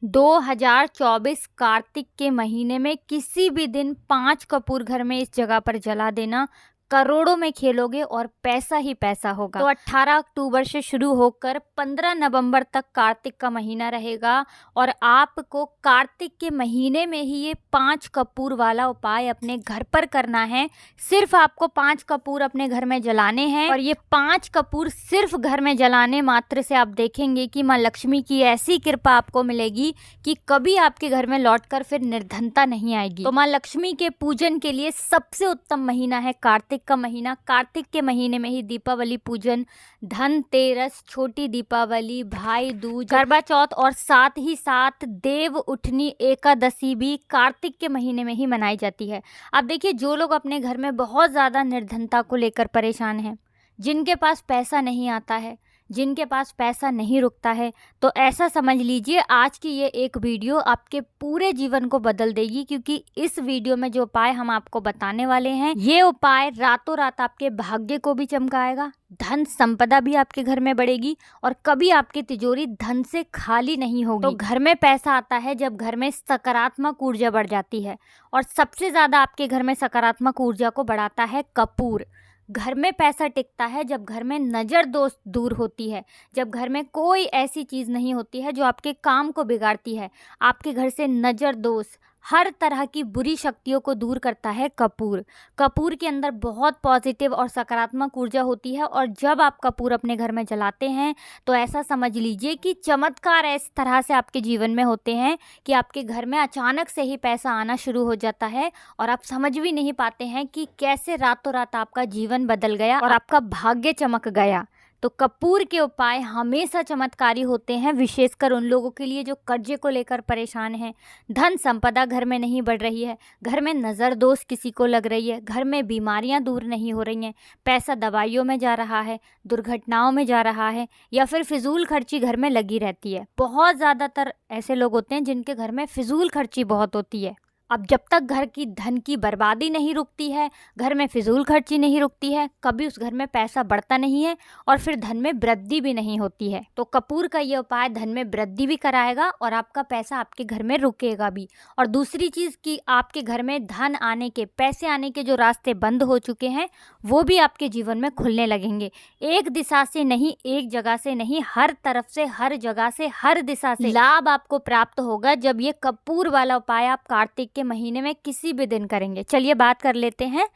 2024 कार्तिक के महीने में किसी भी दिन 5 कपूर घर में इस जगह पर जला देना, करोड़ों में खेलोगे और पैसा ही पैसा होगा। तो 18 अक्टूबर से शुरू होकर 15 नवंबर तक कार्तिक का महीना रहेगा और आपको कार्तिक के महीने में ही ये 5 कपूर वाला उपाय अपने घर पर करना है। सिर्फ आपको 5 कपूर अपने घर में जलाने हैं और ये 5 कपूर सिर्फ घर में जलाने मात्र से आप देखेंगे कि माँ लक्ष्मी की ऐसी कृपा आपको मिलेगी कि कभी आपके घर में लौटकर फिर निर्धनता नहीं आएगी। तो माँ लक्ष्मी के पूजन के लिए सबसे उत्तम महीना है कार्तिक का महीना। कार्तिक के महीने में ही दीपावली पूजन, धनतेरस, छोटी दीपावली, भाई दूज, करवा चौथ और साथ ही साथ देव उठनी एकादशी भी कार्तिक के महीने में ही मनाई जाती है। अब देखिए, जो लोग अपने घर में बहुत ज़्यादा निर्धनता को लेकर परेशान हैं, जिनके पास पैसा नहीं आता है, जिनके पास पैसा नहीं रुकता है, तो ऐसा समझ लीजिए आज की ये एक वीडियो आपके पूरे जीवन को बदल देगी। क्योंकि इस वीडियो में जो उपाय हम आपको बताने वाले हैं, ये उपाय रातों रात आपके भाग्य को भी चमकाएगा, धन संपदा भी आपके घर में बढ़ेगी और कभी आपकी तिजोरी धन से खाली नहीं होगी। तो घर में पैसा आता है जब घर में सकारात्मक ऊर्जा बढ़ जाती है और सबसे ज़्यादा आपके घर में सकारात्मक ऊर्जा को बढ़ाता है कपूर। घर में पैसा टिकता है जब घर में नज़र दोष दूर होती है, जब घर में कोई ऐसी चीज़ नहीं होती है जो आपके काम को बिगाड़ती है। आपके घर से नज़र दोष, हर तरह की बुरी शक्तियों को दूर करता है कपूर। कपूर के अंदर बहुत पॉजिटिव और सकारात्मक ऊर्जा होती है और जब आप कपूर अपने घर में जलाते हैं तो ऐसा समझ लीजिए कि चमत्कार इस तरह से आपके जीवन में होते हैं कि आपके घर में अचानक से ही पैसा आना शुरू हो जाता है और आप समझ भी नहीं पाते हैं कि कैसे रातों रात आपका जीवन बदल गया और आपका भाग्य चमक गया। तो कपूर के उपाय हमेशा चमत्कारी होते हैं, विशेषकर उन लोगों के लिए जो कर्जे को लेकर परेशान हैं, धन संपदा घर में नहीं बढ़ रही है, घर में नज़र दोष किसी को लग रही है, घर में बीमारियां दूर नहीं हो रही हैं, पैसा दवाइयों में जा रहा है, दुर्घटनाओं में जा रहा है या फिर फिजूल खर्ची घर में लगी रहती है। बहुत ज़्यादातर ऐसे लोग होते हैं जिनके घर में फिजूल खर्ची बहुत होती है। अब जब तक घर की धन की बर्बादी नहीं रुकती है, घर में फिजूल खर्ची नहीं रुकती है, कभी उस घर में पैसा बढ़ता नहीं है और फिर धन में वृद्धि भी नहीं होती है। तो कपूर का ये उपाय धन में वृद्धि भी कराएगा और आपका पैसा आपके घर में रुकेगा भी। और दूसरी चीज़ कि आपके घर में धन आने के, पैसे आने के जो रास्ते बंद हो चुके हैं वो भी आपके जीवन में खुलने लगेंगे। एक दिशा से नहीं, एक जगह से नहीं, हर तरफ से, हर जगह से, हर दिशा से लाभ आपको प्राप्त होगा जब ये कपूर वाला उपाय आप कार्तिक के महीने में किसी भी दिन करेंगे। चलिए बात कर लेते हैं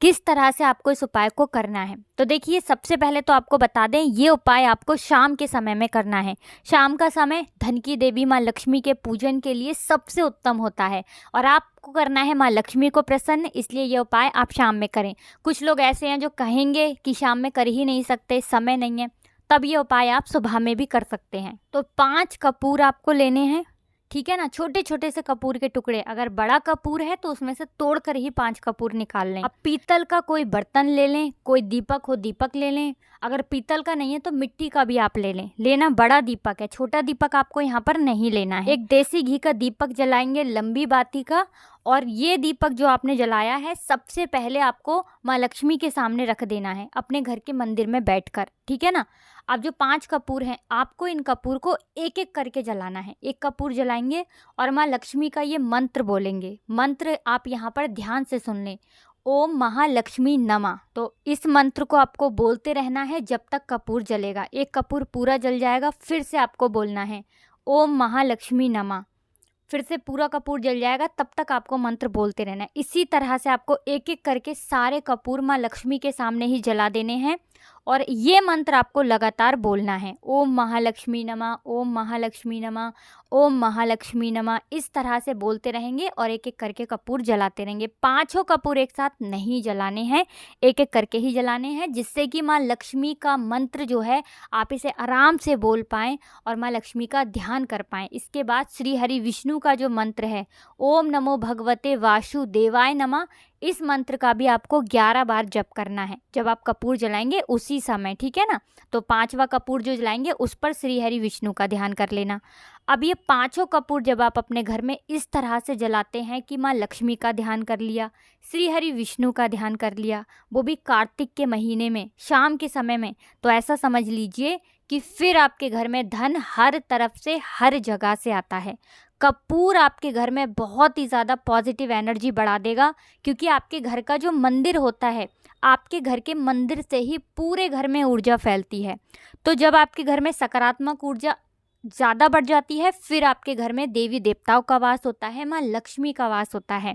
किस तरह से आपको इस उपाय को करना है। तो देखिए, सबसे पहले तो आपको बता दें, ये उपाय आपको शाम के समय में करना है। शाम का समय धन की देवी माँ लक्ष्मी के पूजन के लिए सबसे उत्तम होता है और आपको करना है माँ लक्ष्मी को प्रसन्न, इसलिए ये उपाय आप शाम में करें। कुछ लोग ऐसे हैं जो कहेंगे कि शाम में कर ही नहीं सकते, समय नहीं है, तब ये उपाय आप सुबह में भी कर सकते हैं। तो 5 कपूर आपको लेने हैं, ठीक है ना, छोटे छोटे से कपूर के टुकड़े। अगर बड़ा कपूर है तो उसमें से तोड़कर ही 5 कपूर निकाल लें। अब पीतल का कोई बर्तन ले लें, कोई दीपक हो दीपक ले लें, अगर पीतल का नहीं है तो मिट्टी का भी आप ले लें। लेना बड़ा दीपक है, छोटा दीपक आपको यहाँ पर नहीं लेना है। एक देसी घी का दीपक जलाएंगे, लंबी बाती का, और ये दीपक जो आपने जलाया है सबसे पहले आपको माँ लक्ष्मी के सामने रख देना है अपने घर के मंदिर में बैठकर, ठीक है ना। अब जो 5 कपूर हैं आपको इन कपूर को एक एक करके जलाना है। एक कपूर जलाएंगे और माँ लक्ष्मी का ये मंत्र बोलेंगे। मंत्र आप यहाँ पर ध्यान से सुन लें, ओम महालक्ष्मी नमः। तो इस मंत्र को आपको बोलते रहना है जब तक कपूर जलेगा। एक कपूर पूरा जल जाएगा, फिर से आपको बोलना है ओम महालक्ष्मी नमः, फिर से पूरा कपूर जल जाएगा, तब तक आपको मंत्र बोलते रहना है। इसी तरह से आपको एक एक करके सारे कपूर माँ लक्ष्मी के सामने ही जला देने हैं और ये मंत्र आपको लगातार बोलना है, ओम महालक्ष्मी नमः, ओम महालक्ष्मी नमः, ओम महालक्ष्मी नमः। इस तरह से बोलते रहेंगे और एक एक करके कपूर जलाते रहेंगे। 5 कपूर एक साथ नहीं जलाने हैं, एक एक करके ही जलाने हैं, जिससे कि माँ लक्ष्मी का मंत्र जो है आप इसे आराम से बोल पाएँ और माँ लक्ष्मी का ध्यान कर पाएँ। इसके बाद श्री हरि विष्णु का जो मंत्र है, ओम नमो भगवते वासुदेवाय नमः, इस मंत्र का भी आपको 11 बार जप करना है जब आप कपूर जलाएंगे उसी समय, ठीक है ना। तो 5वां कपूर जो जलाएंगे उस पर श्री हरि विष्णु का ध्यान कर लेना। अब ये 5 कपूर जब आप अपने घर में इस तरह से जलाते हैं कि माँ लक्ष्मी का ध्यान कर लिया, श्री हरि विष्णु का ध्यान कर लिया, वो भी कार्तिक के महीने में शाम के समय में, तो ऐसा समझ लीजिए कि फिर आपके घर में धन हर तरफ से, हर जगह से आता है। कपूर आपके घर में बहुत ही ज़्यादा पॉजिटिव एनर्जी बढ़ा देगा, क्योंकि आपके घर का जो मंदिर होता है, आपके घर के मंदिर से ही पूरे घर में ऊर्जा फैलती है। तो जब आपके घर में सकारात्मक ऊर्जा ज़्यादा बढ़ जाती है, फिर आपके घर में देवी देवताओं का वास होता है, माँ लक्ष्मी का वास होता है।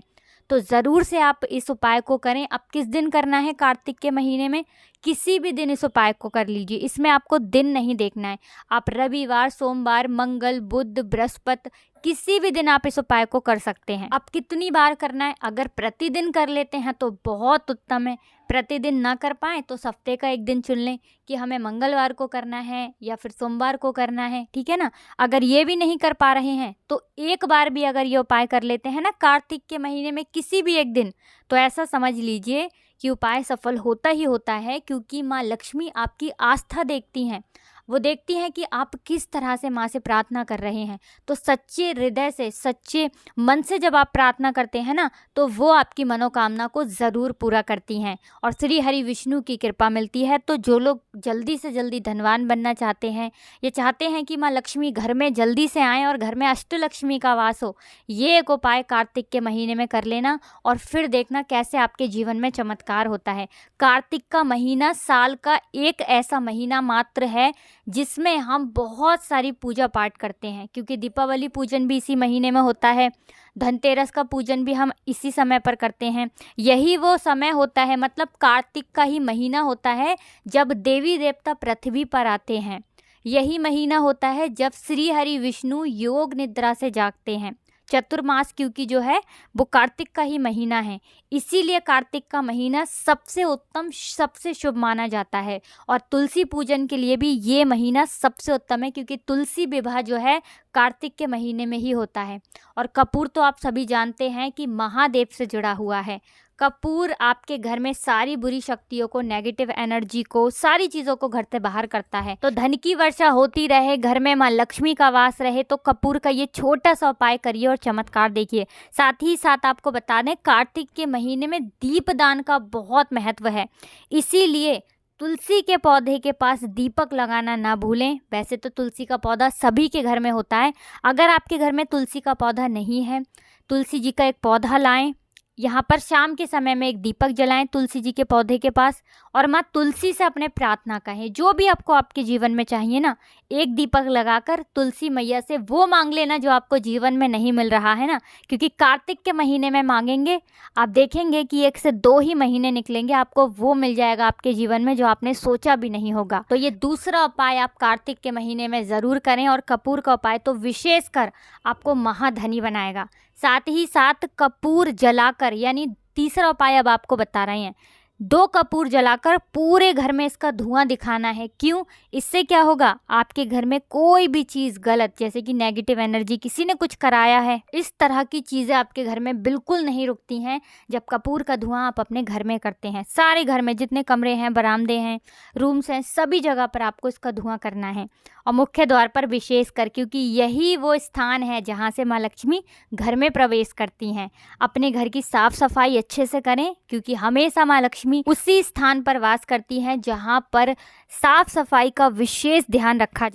तो ज़रूर से आप इस उपाय को करें। अब किस दिन करना है कार्तिक के महीने में? किसी भी दिन इस उपाय को कर लीजिए। इसमें आपको दिन नहीं देखना है। आप रविवार, सोमवार, मंगल, बुध, बृहस्पति, किसी भी दिन आप इस उपाय को कर सकते हैं। अब कितनी बार करना है? अगर प्रतिदिन कर लेते हैं तो बहुत उत्तम है। प्रतिदिन ना कर पाएँ तो हफ्ते का एक दिन चुन लें कि हमें मंगलवार को करना है या फिर सोमवार को करना है, ठीक है ना। अगर ये भी नहीं कर पा रहे हैं तो एक बार भी अगर ये उपाय कर लेते हैं ना कार्तिक के महीने में किसी भी एक दिन, तो ऐसा समझ लीजिए कि उपाय सफल होता ही होता है, क्योंकि माँ लक्ष्मी आपकी आस्था देखती हैं। वो देखती हैं कि आप किस तरह से माँ से प्रार्थना कर रहे हैं। तो सच्चे हृदय से, सच्चे मन से जब आप प्रार्थना करते हैं ना, तो वो आपकी मनोकामना को ज़रूर पूरा करती हैं और श्री हरि विष्णु की कृपा मिलती है। तो जो लोग जल्दी से जल्दी धनवान बनना चाहते हैं, ये चाहते हैं कि माँ लक्ष्मी घर में जल्दी से आएँ और घर में अष्टलक्ष्मी का वास हो, ये एक उपाय कार्तिक के महीने में कर लेना और फिर देखना कैसे आपके जीवन में चमत्कार होता है। कार्तिक का महीना साल का एक ऐसा महीना मात्र है जिसमें हम बहुत सारी पूजा पाठ करते हैं, क्योंकि दीपावली पूजन भी इसी महीने में होता है, धनतेरस का पूजन भी हम इसी समय पर करते हैं। यही वो समय होता है, मतलब कार्तिक का ही महीना होता है जब देवी देवता पृथ्वी पर आते हैं। यही महीना होता है जब श्री हरि विष्णु योग निद्रा से जागते हैं। चतुर्मास क्योंकि जो है वो कार्तिक का ही महीना है, इसीलिए कार्तिक का महीना सबसे उत्तम, सबसे शुभ माना जाता है। और तुलसी पूजन के लिए भी ये महीना सबसे उत्तम है, क्योंकि तुलसी विवाह जो है कार्तिक के महीने में ही होता है। और कपूर तो आप सभी जानते हैं कि महादेव से जुड़ा हुआ है। कपूर आपके घर में सारी बुरी शक्तियों को, नेगेटिव एनर्जी को, सारी चीज़ों को घर से बाहर करता है। तो धन की वर्षा होती रहे, घर में माँ लक्ष्मी का वास रहे, तो कपूर का ये छोटा सा उपाय करिए और चमत्कार देखिए। साथ ही साथ आपको बता दें, कार्तिक के महीने में दीपदान का बहुत महत्व है, इसीलिए तुलसी के पौधे के पास दीपक लगाना ना भूलें। वैसे तो तुलसी का पौधा सभी के घर में होता है, अगर आपके घर में तुलसी का पौधा नहीं है, तुलसी जी का एक पौधा लाएं, यहाँ पर शाम के समय में एक दीपक जलाएं तुलसी जी के पौधे के पास, और माँ तुलसी से अपने प्रार्थना कहें। जो भी आपको आपके जीवन में चाहिए ना, एक दीपक लगाकर तुलसी मैया से वो मांग लेना जो आपको जीवन में नहीं मिल रहा है ना, क्योंकि कार्तिक के महीने में मांगेंगे, आप देखेंगे कि 1 से 2 ही महीने निकलेंगे, आपको वो मिल जाएगा आपके जीवन में जो आपने सोचा भी नहीं होगा। तो ये दूसरा उपाय आप कार्तिक के महीने में ज़रूर करें, और कपूर का उपाय तो विशेषकर आपको महाधनी बनाएगा। साथ ही साथ कपूर जलाकर, यानी तीसरा उपाय अब आपको बता रहे हैं, 2 कपूर जलाकर पूरे घर में इसका धुआं दिखाना है। क्यों? इससे क्या होगा, आपके घर में कोई भी चीज़ गलत, जैसे कि नेगेटिव एनर्जी, किसी ने कुछ कराया है, इस तरह की चीज़ें आपके घर में बिल्कुल नहीं रुकती हैं जब कपूर का धुआं आप अपने घर में करते हैं। सारे घर में जितने कमरे हैं, बरामदे हैं, रूम्स हैं, सभी जगह पर आपको इसका धुआं करना है, और मुख्य द्वार पर विशेषकर, क्योंकि यही वो स्थान है जहाँ से माँ लक्ष्मी घर में प्रवेश करती हैं। अपने घर की साफ सफाई अच्छे से करें, क्योंकि हमेशा माँ लक्ष्मी उसी स्थान पर वास करती हैं जहाँ पर साफ सफाई का विशेष ध्यान रखा जाए।